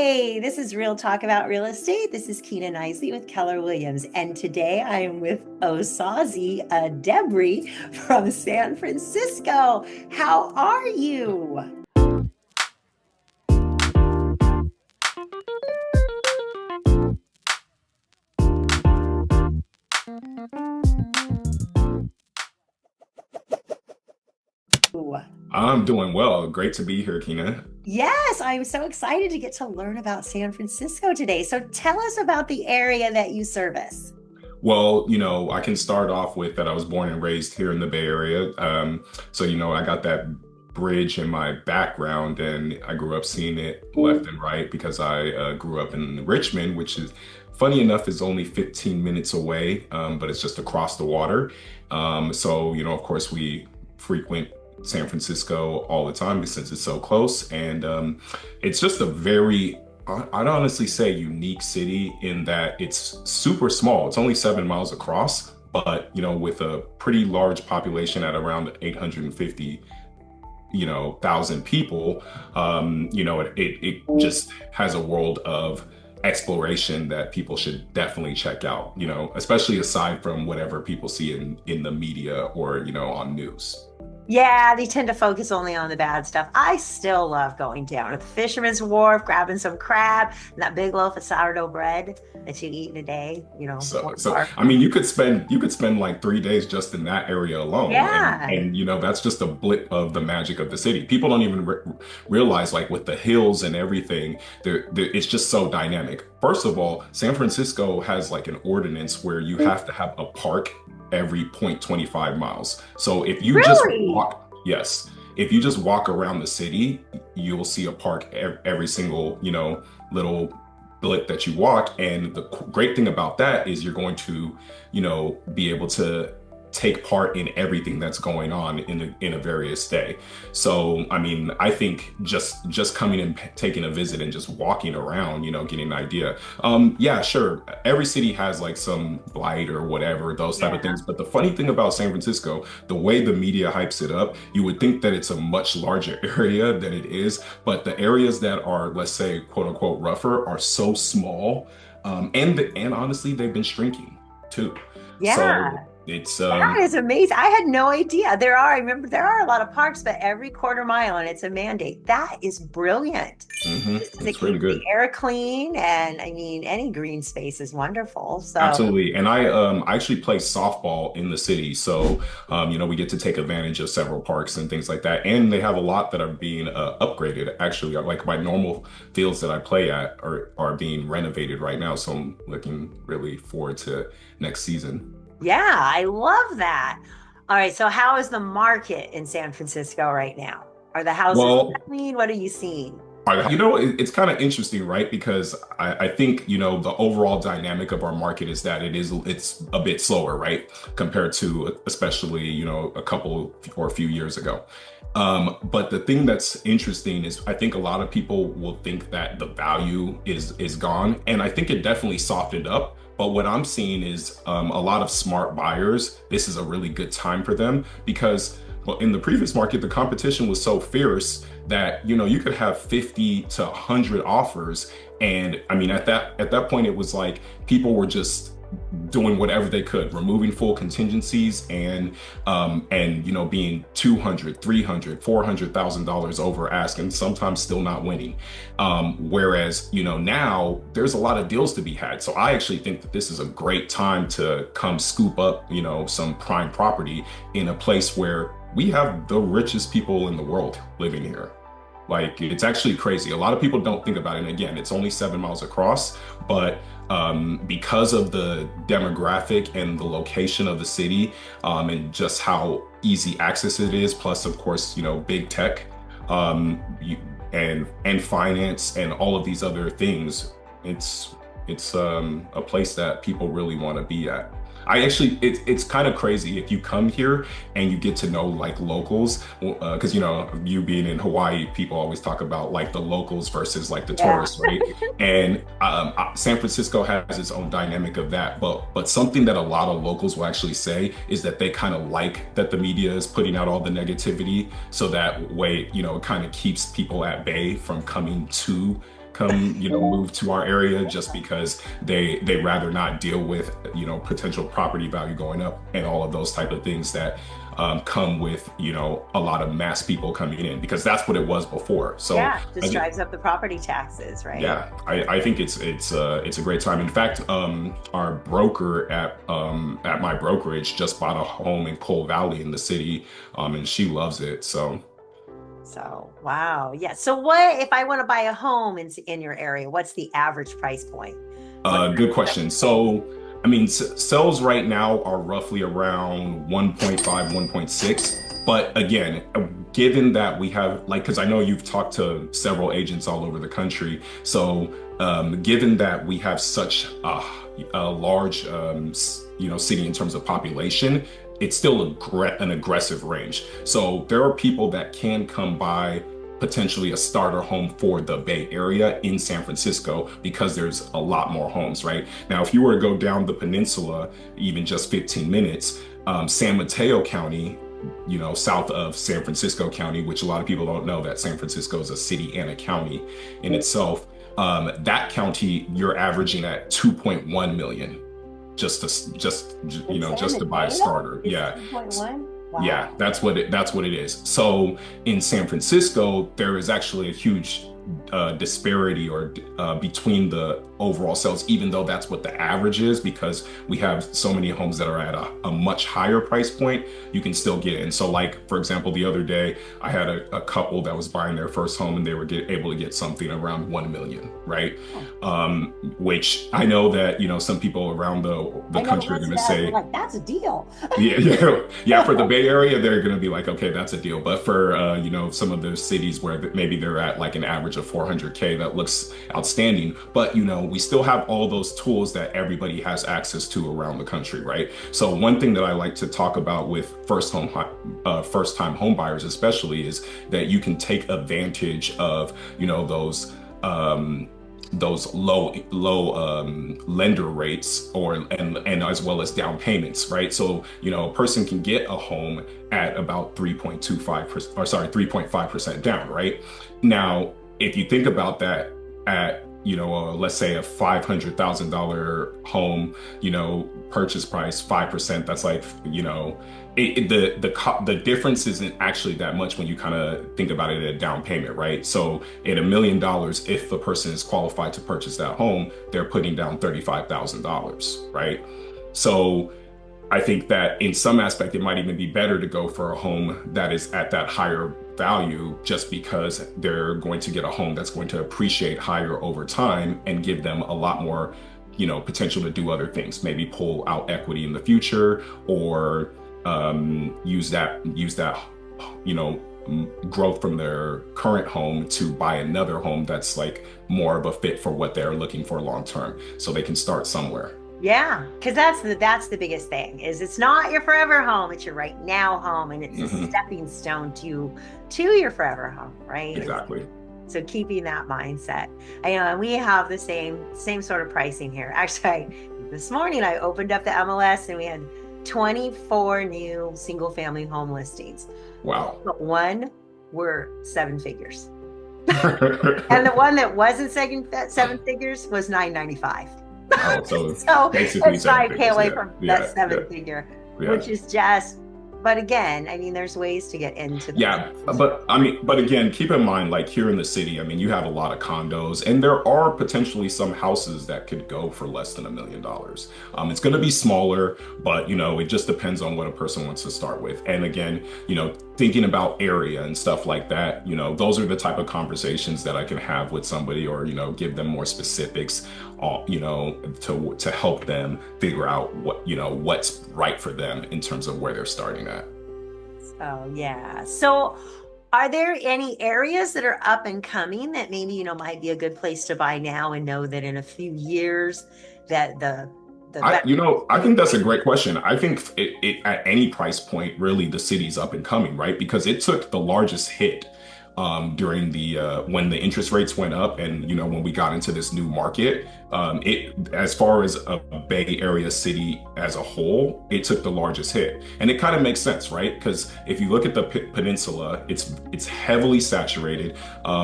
Hey, this is Real Talk About Real Estate. This is Kina Knisley with Keller Williams. And today I am with Osazee Edebiri from San Francisco. How are you? I'm doing well. Great to be here, Kina. Yes, I'm so excited to get to learn about San Francisco today. So tell us about the area that you service. Well, I can start off with that I was born and raised here in the Bay Area. So I got that bridge in my background and I grew up seeing it left and right because I grew up in Richmond, which is funny enough is only 15 minutes away, but it's just across the water. So of course, we frequent San Francisco all the time since it's so close. And it's just a very I'd honestly say unique city in that it's super small. It's only 7 miles across, but with a pretty large population at around 850, thousand people, it just has a world of exploration that people should definitely check out, especially aside from whatever people see in the media or, on news. Yeah, they tend to focus only on the bad stuff. I still love going down to the Fisherman's Wharf, grabbing some crab and that big loaf of sourdough bread that you eat in a day, So, one so bar. I mean, you could spend like 3 days just in that area alone, and Yeah. and that's just a blip of the magic of the city. People don't even realize, like with the hills and everything, it's just so dynamic. First of all, San Francisco has like an ordinance where you have to have a park every 0.25 miles. So if you just Really? walk, yes, if you just walk around the city, you'll see a park every single, little blip that you walk. And the great thing about that is you're going to, be able to take part in everything that's going on in a various day. So, I mean, I think just coming and taking a visit and just walking around, getting an idea. Yeah, sure. Every city has like some blight or whatever, those type of Yeah. things. But the funny thing about San Francisco, the way the media hypes it up, you would think that it's a much larger area than it is. But the areas that are, let's say, quote unquote, rougher are so small. And honestly, they've been shrinking too. So Yeah. it's That is amazing. I had no idea. I remember there are a lot of parks, but every quarter mile, and it's a mandate. That is brilliant. Because it it's really keeps the good. air clean. And I mean, any green space is wonderful. So, Absolutely. And I actually play softball in the city. So we get to take advantage of several parks and things like that. And they have a lot that are being upgraded. Actually, like my normal fields that I play at are being renovated right now. So I'm looking really forward to next season. yeah, I love that. All right. So, how is the market in San Francisco right now? Are the houses Well, selling? What are you seeing? It's kind of interesting, right? Because I think, the overall dynamic of our market is that it's a bit slower, right? Compared to especially, a couple or a few years ago. But the thing that's interesting is I think a lot of people will think that the value is gone. And I think it definitely softened up. But what I'm seeing is a lot of smart buyers. This is a really good time for them because well, in the previous market, the competition was so fierce that you could have 50 to 100 offers, and I mean at that point it was like people were just doing whatever they could, removing full contingencies and being 200, 300, $400,000 over ask and sometimes still not winning. Whereas now there's a lot of deals to be had. So I actually think that this is a great time to come scoop up some prime property in a place where we have the richest people in the world living here. Like it's actually crazy. A lot of people don't think about it. And again, it's only 7 miles across, but because of the demographic and the location of the city, and just how easy access it is, plus of course, big tech, um, you, and finance and all of these other things, it's a place that people really want to be at. It's kind of crazy if you come here and you get to know like locals, because you being in Hawaii, people always talk about like the locals versus like the Yeah. tourists, right? And San Francisco has its own dynamic of that, but something that a lot of locals will actually say is that they kind of like that the media is putting out all the negativity, so that way it kind of keeps people at bay from coming to come, move to our area just because they rather not deal with, potential property value going up and all of those type of things that come with, a lot of mass people coming in because that's what it was before. So Yeah, just I, drives up the property taxes, right? yeah, I think it's a great time. In fact, our broker at my brokerage just bought a home in Coal Valley in the city, and she loves it. So, So, wow. Yeah. So what if I want to buy a home in your area? What's the average price point? What kind good of stuff question. you pay? So, I mean, sales right now are roughly around 1.5, 1.6. But again, given that we have, like, because I know you've talked to several agents all over the country. So, given that we have such a large, city in terms of population, it's still an aggressive range. So there are people that can come by potentially a starter home for the Bay Area in San Francisco because there's a lot more homes, right? Now, if you were to go down the peninsula, even just 15 minutes, San Mateo County, south of San Francisco County, which a lot of people don't know that San Francisco is a city and a county in itself. That county, you're averaging at 2.1 million In San just to buy a Mateo? starter. It's Yeah. 2.1? Yeah, Wow. that's what it is. So in San Francisco, there is actually a huge disparity or between the overall sales, even though that's what the average is, because we have so many homes that are at a much higher price point, you can still get in. So like, for example, the other day, I had a couple that was buying their first home and they were able to get something around 1 million, right? Oh, Which I know that, some people around the I know country are going to residents are say, like, that's a deal. yeah, yeah, yeah. For the Bay Area, they're going to be like, okay, that's a deal. But for some of the cities where maybe they're at like an average of 400K, that looks outstanding. But we still have all those tools that everybody has access to around the country, right? So one thing that I like to talk about with first time home buyers, especially, is that you can take advantage of those low lender rates and as well as down payments, right? So, a person can get a home at about 3.25%, or sorry, 3.5% down, right? Now, if you think about that at, let's say a $500,000 home, purchase price, 5%, that's like, the difference isn't actually that much when you kind of think about it at a down payment, right? So at $1 million, if the person is qualified to purchase that home, they're putting down $35,000, right? So I think that in some aspect, it might even be better to go for a home that is at that higher value just because they're going to get a home that's going to appreciate higher over time and give them a lot more, potential to do other things, maybe pull out equity in the future or use that, growth from their current home to buy another home that's like more of a fit for what they're looking for long term, so they can start somewhere. Yeah, because that's the biggest thing is it's not your forever home, it's your right now home, and it's a Hmm. stepping stone to your forever home, right? Exactly. So keeping that mindset. I know, and we have the same sort of pricing here. Actually, this morning I opened up the MLS and we had 24 new single family home listings. Wow. But one were seven figures. And the one that wasn't seven figures was 995. Oh, so So basically it's seven 5K figures. away Yeah, from that yeah, yeah, seven figure, yeah. which is just, but again, I mean, there's ways to get into those. Yeah, but I mean, but again, keep in mind, like here in the city, I mean, you have a lot of condos, and there are potentially some houses that could go for less than $1 million. It's going to be smaller, but it just depends on what a person wants to start with. And again, thinking about area and stuff like that, those are the type of conversations that I can have with somebody, or give them more specifics, to help them figure out what's right for them in terms of where they're starting at. So, yeah. So, are there any areas that are up and coming that maybe, might be a good place to buy now and know that in a few years that the I, better you know, I think that's a communication. great question. I think it at any price point, really, the city's up and coming, right? Because it took the largest hit, during the when the interest rates went up, and when we got into this new market, it as far as a Bay Area city as a whole, it took the largest hit, and it kind of makes sense, right? Because if you look at the peninsula, it's heavily saturated.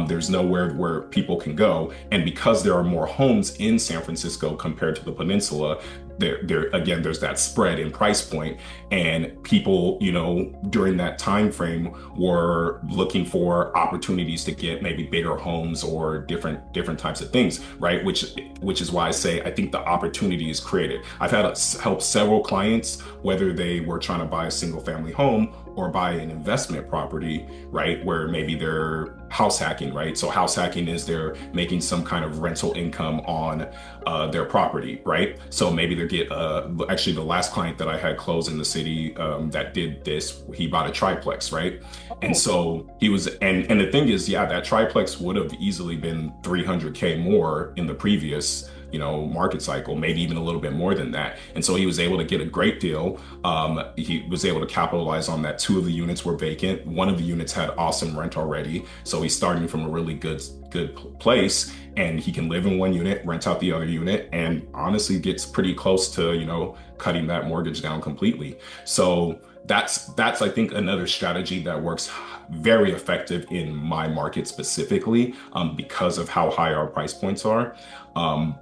There's nowhere where people can go, and because there are more homes in San Francisco compared to the peninsula, there again, there's that spread in price point, and people, during that time frame were looking for opportunities to get maybe bigger homes or different types of things, right? Which is why I say I think the opportunity is created. I've had help several clients, whether they were trying to buy a single family home or buy an investment property, right? Where maybe they're house hacking, right? So house hacking is they're making some kind of rental income on their property, right? So maybe they get actually the last client that I had close in the city that did this, he bought a triplex, right? And Oh, so he was, and the thing is, yeah, that triplex would have easily been 300K more in the previous market cycle, maybe even a little bit more than that. And so he was able to get a great deal. He was able to capitalize on that. Two of the units were vacant. One of the units had awesome rent already. So he's starting from a really good place, and he can live in one unit, rent out the other unit, and honestly gets pretty close to, cutting that mortgage down completely. So that's I think another strategy that works very effective in my market specifically, because of how high our price points are.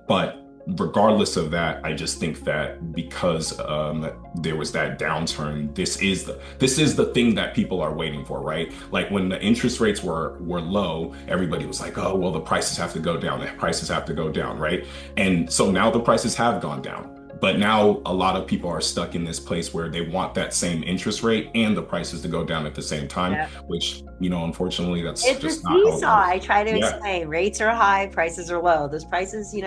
But regardless of that, I just think that because there was that downturn, this is the thing that people are waiting for, right? Like when the interest rates were low, everybody was like, oh, well, the prices have to go down. The prices have to go down, right? And so now the prices have gone down. But now a lot of people are stuck in this place where they want that same interest rate and the prices to go down at the same time, yeah. which, unfortunately, that's It's a just not how it seesaw. works. I try to Yeah. explain rates are high, prices are low. Those prices, if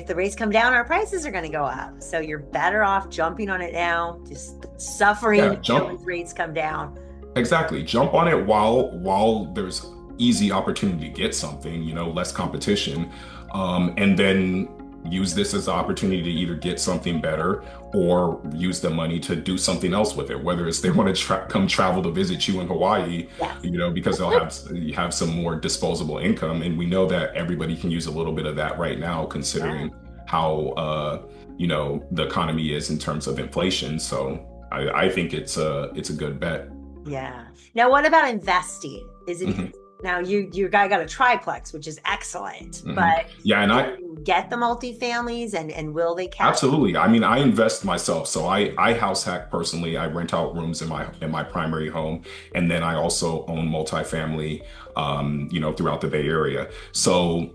the rates come down, our prices are going to go up. So you're better off jumping on it now, just suffering Yeah. until those rates come down. Exactly. Jump on it while there's easy opportunity to get something, less competition. And then use this as an opportunity to either get something better or use the money to do something else with it, whether it's they want to come travel to visit you in Hawaii, Yes. because they'll have some more disposable income. And we know that everybody can use a little bit of that right now, Yeah. considering how the economy is in terms of inflation. So I think it's a good bet. Yeah. Now, what about investing? Is it Mhm. now your guy got a triplex, which is excellent, Hmm. but Yeah, and do I you get the multifamilies and will they catch? absolutely. I mean, I invest myself, so I house hack personally. I rent out rooms in my primary home, and then I also own multifamily, throughout the Bay Area. So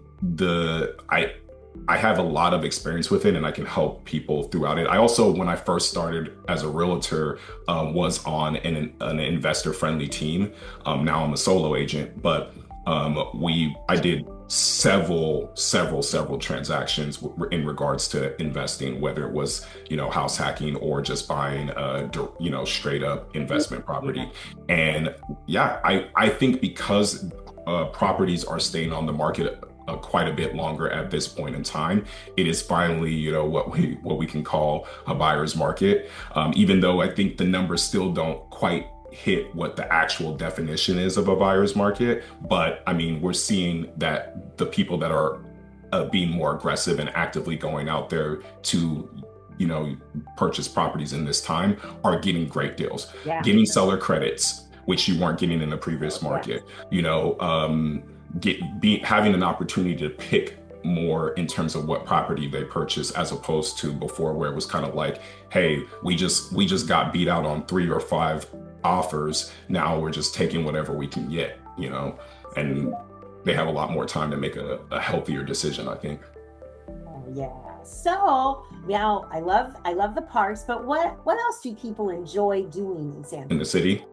I have a lot of experience with it, and I can help people throughout it. I also, when I first started as a realtor, was on an investor-friendly team. Now I'm a solo agent, but I did several transactions in regards to investing, whether it was house hacking or just buying straight up investment Yeah. property. And yeah, I think because properties are staying on the market quite a bit longer at this point in time, it is finally what we can call a buyer's market. Even though I think the numbers still don't quite hit what the actual definition is of a buyer's market, but I mean, we're seeing that the people that are being more aggressive and actively going out there to purchase properties in this time are getting great deals, Yeah. getting seller credits, which you weren't getting in the previous Yeah. market. Having an opportunity to pick more in terms of what property they purchase, as opposed to before, where it was kind of like, hey, we just got beat out on 3 or 5 offers. Now we're just taking whatever we can get, and they have a lot more time to make a healthier decision, I think. Oh, yeah. So now I love the parks, but what else do people enjoy doing in San In the Francisco? city.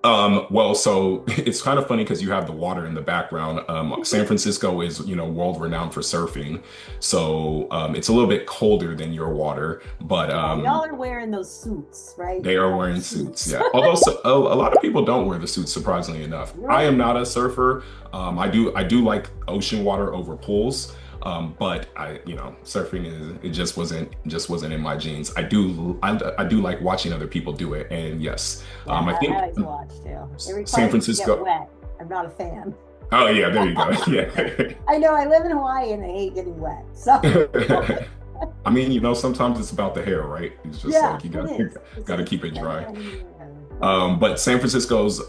Well, so it's kind of funny because you have the water in the background. San Francisco is, world renowned for surfing. So it's a little bit colder than your water, but Yeah, y'all are wearing those suits, right? they are wearing suits. Yeah. Although a lot of people don't wear the suits, surprisingly enough. I Really? am not a surfer. I do like ocean water over pools. But surfing it just wasn't in my genes. I do like watching other people do it, and yes, Yeah, I I think like to watch too. It San requires you to get Francisco. wet. I'm not a fan. Oh yeah, there you go. Yeah. I know I live in Hawaii and I hate getting wet. So I mean, sometimes it's about the hair, right? It's just yeah, like you it gotta is. gotta It's keep it that dry. time of year. But But San Francisco's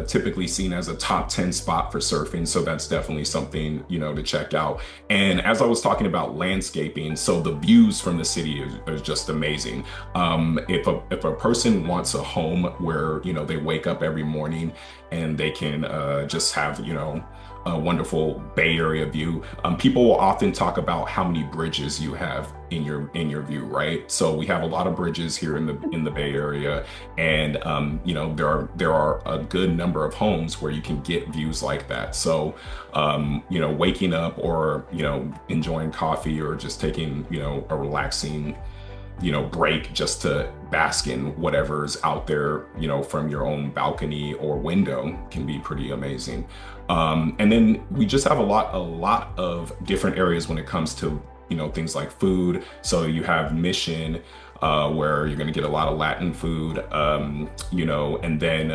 typically seen as a top 10 spot for surfing, so that's definitely something, to check out. And as I was talking about landscaping, so the views from the city is just amazing. If a person wants a home where, they wake up every morning and they can just have, a wonderful Bay Area view. People will often talk about how many bridges you have in your view, right? So we have a lot of bridges here in the Bay Area, and there are a good number of homes where you can get views like that. So waking up or enjoying coffee or just taking a relaxing break just to bask in whatever's out there, from your own balcony or window can be pretty amazing. And then we just have a lot of different areas when it comes to, things like food. So you have Mission, where you're going to get a lot of Latin food, and then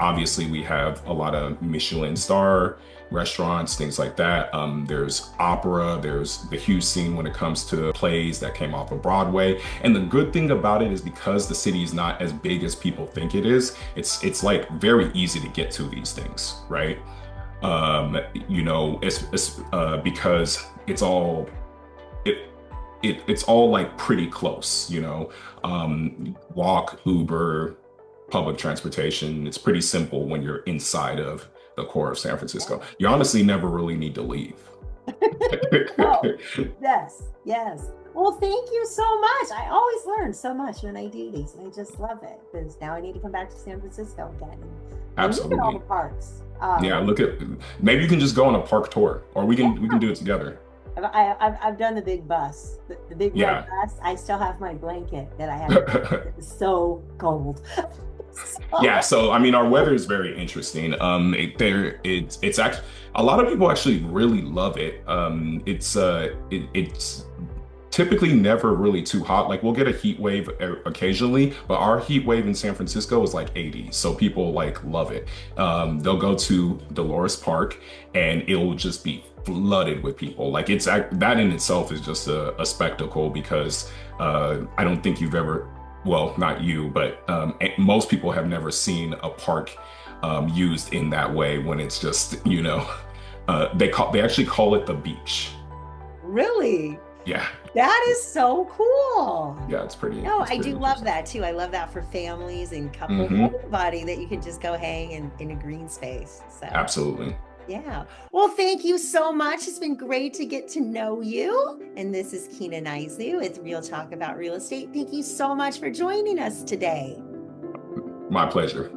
obviously we have a lot of Michelin star restaurants, things like that. There's opera, there's the huge scene when it comes to plays that came off of Broadway. And the good thing about it is because the city is not as big as people think it is, it's like very easy to get to these things, right? It's because it it's all like pretty close, walk, Uber, public transportation. It's pretty simple when you're inside of the core of San Francisco. You honestly never really need to leave. oh, yes, yes. Well, thank you so much. I always learn so much when I do these, and I just love it because now I need to come back to San Francisco again and look at all the Absolutely. parks. Yeah, maybe you can just go on a park tour, or we Yeah, can do it together. I've done the big bus, the big red Yeah. bus. I still have my blanket that I had to bring. It was so cold. Yeah, So, so I mean, our weather is very interesting. It's actually a lot of people actually really love it. It's typically never really too hot. Like we'll get a heat wave occasionally, but our heat wave in San Francisco is like 80, so people like love it. They'll go to Dolores Park, and it'll just be flooded with people. Like that in itself is just a spectacle because I don't think you've ever, well, not you, but most people have never seen a park used in that way when it's just, they actually call it the beach. really, Yeah, that is so cool. yeah, it's pretty, No, it's I pretty do love interesting. that too. I love that for families and couples, Hmm. everybody that you can just go hang in a green space. So, Absolutely. yeah. Well, thank you so much. It's been great to get to know you. And this is Kina Knisley with Real Talk About Real Estate. Thank you so much for joining us today. My pleasure.